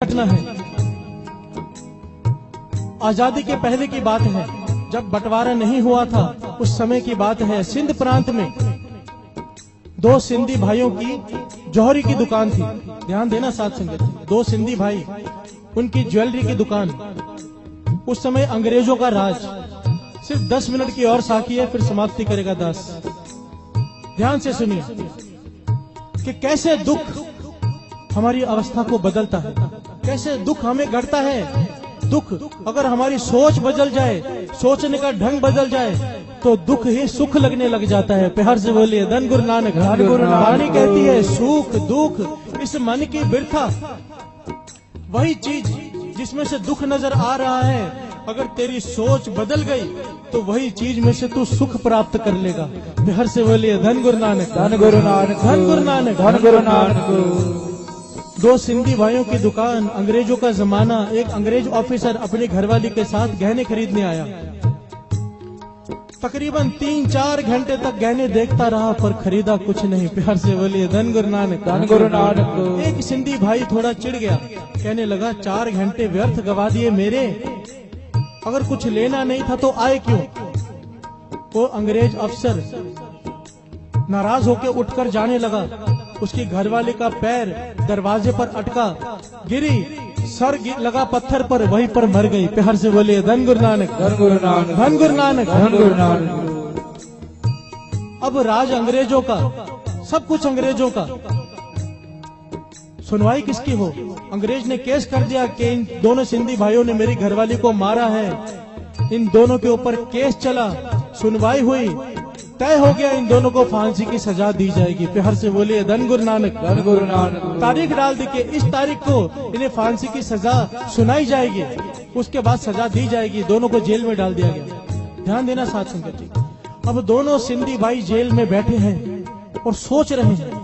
घटना है, आजादी के पहले की बात है, जब बंटवारा नहीं हुआ था उस समय की बात है। सिंध प्रांत में दो सिंधी भाइयों की जौहरी की दुकान थी। ध्यान देना साथ संगत, दो सिंधी भाई, उनकी ज्वेलरी की दुकान। उस समय अंग्रेजों का राज। सिर्फ 10 मिनट की और साकी है, फिर समाप्ति करेगा दास। ध्यान से सुनिए कि कैसे दुख हमारी अवस्था को बदलता है, कैसे दुख हमें गढ़ता है। दुख अगर हमारी सोच बदल जाए, सोचने का ढंग बदल जाए, तो दुख ही सुख लगने लग जाता है। प्यार से बोलिए धन गुरु नानक। वाणी कहती है सुख दुख इस मन की बिरथा। वही चीज जिसमें से दुख नजर आ रहा है, अगर तेरी सोच बदल गई तो वही चीज में से तू सुख प्राप्त कर लेगा। प्यार से बोलिए धन गुरु नानक, धन गुरु नानक, धन गुरु नानक, धन गुरु नानक। दो सिंधी भाइयों की दुकान, अंग्रेजों का जमाना। एक अंग्रेज ऑफिसर अपनी घरवाली के साथ गहने खरीदने आया। तकरीबन 3-4 घंटे तक गहने देखता रहा पर खरीदा कुछ नहीं। प्यार से बोलिए धन गुरु नानक, धन गुरु नानक। एक सिंधी भाई थोड़ा चिढ़ गया, कहने लगा 4 घंटे व्यर्थ गवा दिए मेरे, अगर कुछ लेना नहीं था तो आए क्यों। वो अंग्रेज अफसर नाराज होकर उठकर जाने लगा। उसकी घरवाली का पैर दरवाजे पर अटका, गिरी, सर लगा पत्थर पर, वहीं पर मर गई। प्यार से बोलिए धन गुरु नानक, धन गुरु नानक, धन गुरु नानक, धन गुरु नानक। अब राज अंग्रेजों का, सब कुछ अंग्रेजों का। सुनवाई किसकी हो? अंग्रेज ने केस कर दिया कि इन दोनों सिंधी भाइयों ने मेरी घरवाली को मारा है। इन दोनों के ऊपर केस चला, सुनवाई हुई, तय हो गया इन दोनों को फांसी की सजा दी जाएगी। प्यार से बोलिए धन गुरु नानक, धन गुरु नानक। तारीख डाल दी कि इस तारीख को इन्हें फांसी की सजा सुनाई जाएगी, उसके बाद सजा दी जाएगी। दोनों को जेल में डाल दिया गया। ध्यान देना साथ संगत जी। अब दोनों सिंधी भाई जेल में बैठे हैं और सोच रहे हैं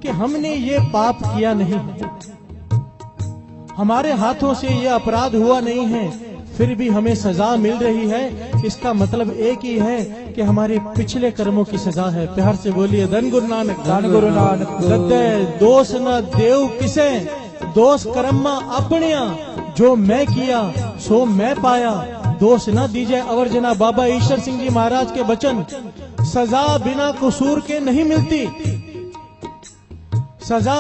कि हमने ये पाप किया नहीं है, हमारे हाथों से ये अपराध हुआ नहीं है, फिर भी हमें सजा मिल रही है। इसका मतलब एक ही है कि हमारे पिछले कर्मों की सजा है। प्यार से बोलिए धन गुरु नानक, धन गुरु नानक। दद्दे दोष न देव किसे, दोष कर्मा अपनिया, जो मैं किया सो मैं पाया, दोष न दीजिए अवर जना। बाबा ईश्वर सिंह जी महाराज के वचन। सजा बिना कसूर के नहीं मिलती, सजा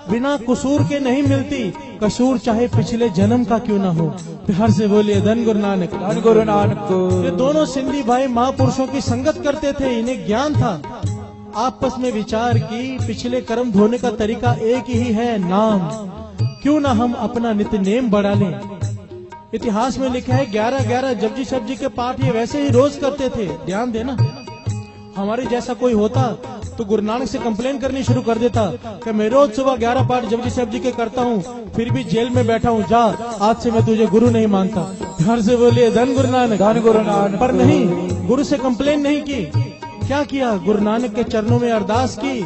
बिना कसूर के नहीं मिलती, कसूर चाहे पिछले जन्म का क्यों ना हो। प्यार से बोलिए धन गुरु नानक, धन गुरु नानक। ये दोनों सिंधी भाई महापुरुषों की संगत करते थे, इन्हें ज्ञान था। आपस में विचार की, पिछले कर्म धोने का तरीका एक ही है, नाम। क्यों ना हम अपना नित्यनेम बढ़ा लें। इतिहास में लिखा है 11-11 जपजी सब्जी के पाठ ये वैसे ही रोज करते थे। ध्यान देना, हमारे जैसा कोई होता तो गुरु नानक से कंप्लेन करनी शुरू कर देता कि मैं रोज सुबह 11 पाठ जपजी सब्जी के करता हूँ, फिर भी जेल में बैठा हूँ, जा आज से मैं तुझे गुरु नहीं मानता। घर से बोलिए धन गुरु नानक, धन गुरु नानक। पर नहीं, गुरु से कंप्लेन नहीं की। क्या किया? गुरु नानक के चरणों में अरदास की।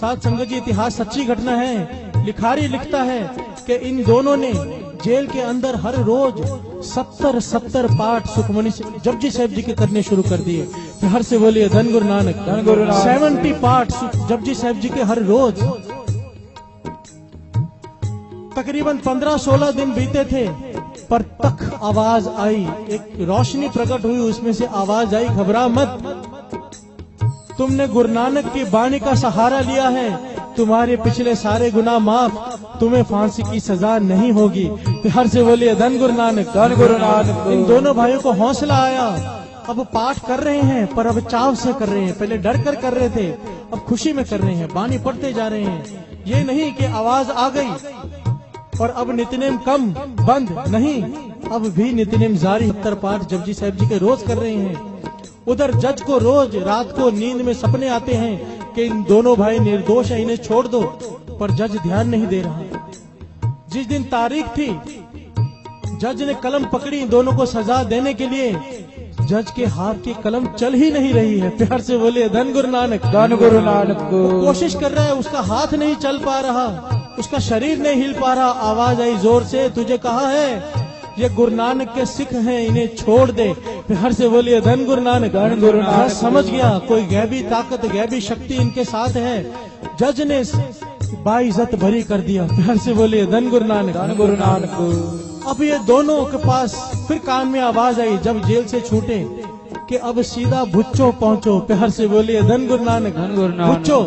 साथ संगत जी, इतिहास सच्ची घटना है। लिखारी लिखता है कि इन दोनों ने जेल के अंदर हर रोज 70 पाठ सुखमनी जपजी साहिब जी के करने शुरू कर दिए। हर से बोलिए धन गुरु नानक, धन गुरु नानक। 70 पाठ जपजी साहिब जी के हर रोज। तकरीबन 15-16 दिन बीते थे, पर तक आवाज आई, एक रोशनी प्रकट हुई, उसमें से आवाज आई, घबरा मत, तुमने गुरु नानक की बाणी का सहारा लिया है, तुम्हारे पिछले सारे गुनाह माफ, तुम्हें फांसी की सजा नहीं होगी। हर से बोलिए धन गुरु नानक, धन गुरु नानक। इन दोनों भाइयों को हौसला आया। अब पाठ कर रहे हैं, पर अब चाव से कर रहे हैं। पहले डर कर रहे थे, अब खुशी में कर रहे हैं, बानी पढ़ते जा रहे हैं। ये नहीं कि आवाज आ गई और अब नित्यनेम कम बंद, नहीं, अब भी नित्यनेम जारी। 70 पाठ जपजी साहिब जी के रोज कर रहे हैं। उधर जज को रोज रात को नींद में सपने आते हैं कि इन दोनों भाई निर्दोष है, इन्हें छोड़ दो, पर जज ध्यान नहीं दे रहा। जिस दिन तारीख थी, जज ने कलम पकड़ी दोनों को सजा देने के लिए, जज के हाथ की कलम चल ही नहीं रही है। प्यार से बोले धन गुरु नानक, धन गुरु नानक। कोशिश कर रहा है, उसका हाथ नहीं चल पा रहा, उसका शरीर नहीं हिल पा रहा। आवाज आई जोर से, तुझे कहा है ये गुरु नानक के सिख हैं, इन्हें छोड़ दे। प्यार से बोलिए धन गुरु नानक, धन गुरु नानक। समझ गया कोई गैबी ताकत, गैबी शक्ति इनके साथ है। जज ने बाइज्जत भरी कर दिया। प्यार से बोलिए धन गुरु नानक। धन गुरु नानक। अब ये दोनों के पास फिर कान में आवाज आई जब जेल से छूटे कि अब सीधा भुच्चो पहुंचो। प्यार से बोलिए धन गुरु नानक। धन गुरु नानक। भुच्चो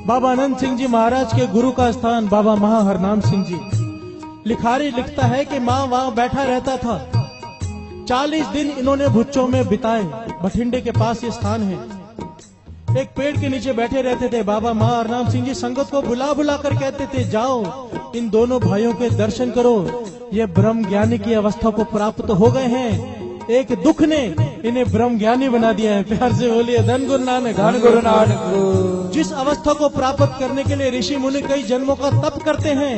बाबा आनंद सिंह जी महाराज के गुरु का स्थान बाबा महा हरनाम सिंह जी। लिखारी लिखता है कि माँ वहां बैठा रहता था। 40 दिन इन्होंने भुच्चो में बिताए। बठिंडे के पास ये स्थान है। एक पेड़ के नीचे बैठे रहते थे। बाबा महा हरनाम सिंह जी संगत को बुला बुला कर कहते थे, जाओ इन दोनों भाइयों के दर्शन करो, ये ब्रह्म ज्ञानी की अवस्था को प्राप्त हो गए हैं। एक दुख ने इन्हें ब्रह्म ज्ञानी बना दिया है। प्यार से बोलिए धन गुरु नानक। धन गुरु नानक। जिस अवस्था को प्राप्त करने के लिए ऋषि मुनि कई जन्मों का तप करते हैं,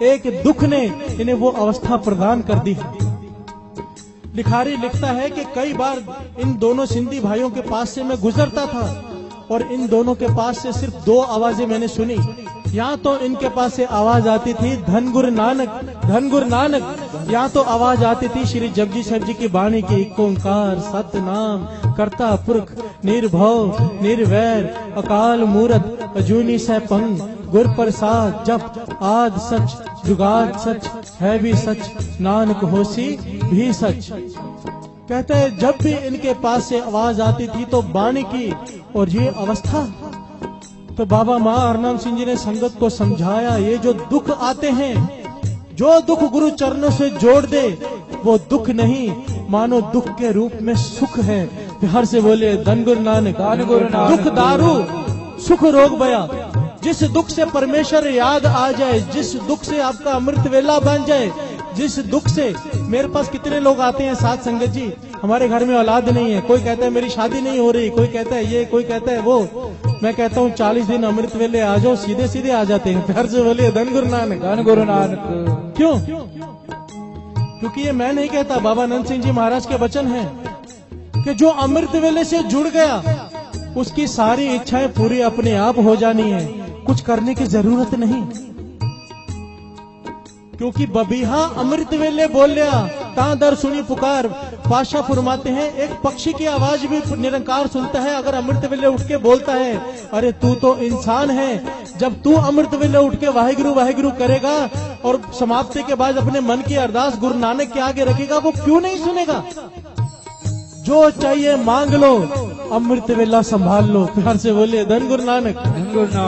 एक दुख ने इन्हें वो अवस्था प्रदान कर दी है। लिखारी लिखता है कि कई बार इन दोनों सिंधी भाइयों के पास से मैं गुजरता था और इन दोनों के पास से सिर्फ 2 आवाजें मैंने सुनी। यहाँ तो इनके पास से आवाज आती थी धन गुरु नानक, धन गुरु नानक। यहाँ तो आवाज आती थी श्री जगजी साहब जी की वाणी की, एक ओंकार सतनाम कर्ता पुरख निर्भव निर्वैर अकाल मूरत अजूनी सैपंग गुर प्रसाद जप आद सच जुगाद सच है भी सच नानक होसी भी सच। कहते हैं जब भी इनके पास से आवाज आती थी तो वाणी की और ये अवस्था। तो बाबा महा हरनाम सिंह जी ने संगत को समझाया, ये जो दुख आते हैं, जो दुख गुरु चरणों से जोड़ दे वो दुख नहीं, मानो दुख के रूप में सुख है। प्यार से बोले धन गुरु नानक। धन गुरु नानक। दुख दारू सुख रोग बया। जिस दुख से परमेश्वर याद आ जाए, जिस दुख से आपका अमृत वेला बन जाए, जिस दुख से मेरे पास कितने लोग आते हैं साथ संगत जी, हमारे घर में औलाद नहीं है, कोई कहता है मेरी शादी नहीं हो रही, कोई कहता है ये, कोई कहता है वो। मैं कहता हूँ 40 दिन अमृत वेले आ जाओ, सीधे सीधे आ जाते हैं। प्यार से बोलिए धन गुरु नानक। धन गुरु नानक। क्यों? क्योंकि ये मैं नहीं कहता, बाबा आनंद सिंह जी महाराज के वचन है कि जो अमृत वेले से जुड़ गया उसकी सारी इच्छाएं पूरी अपने आप हो जानी है, कुछ करने की जरूरत नहीं। क्योंकि बबीहा अमृत वेले बोल लिया ता दर सुनी पुकार। पाशाह फरमाते हैं एक पक्षी की आवाज भी निरंकार सुनता है अगर अमृत वेले उठ के बोलता है, अरे तू तो इंसान है। जब तू अमृत वेले उठ के वाहिगुरु वाहिगुरु करेगा और समाप्ति के बाद अपने मन की अरदास गुरु नानक के आगे रखेगा, वो क्यों नहीं सुनेगा? जो चाहिए मांग लो, अमृत वेला संभाल लो। प्यार से बोलिए धन गुरु नानक। धन गुरु नानक।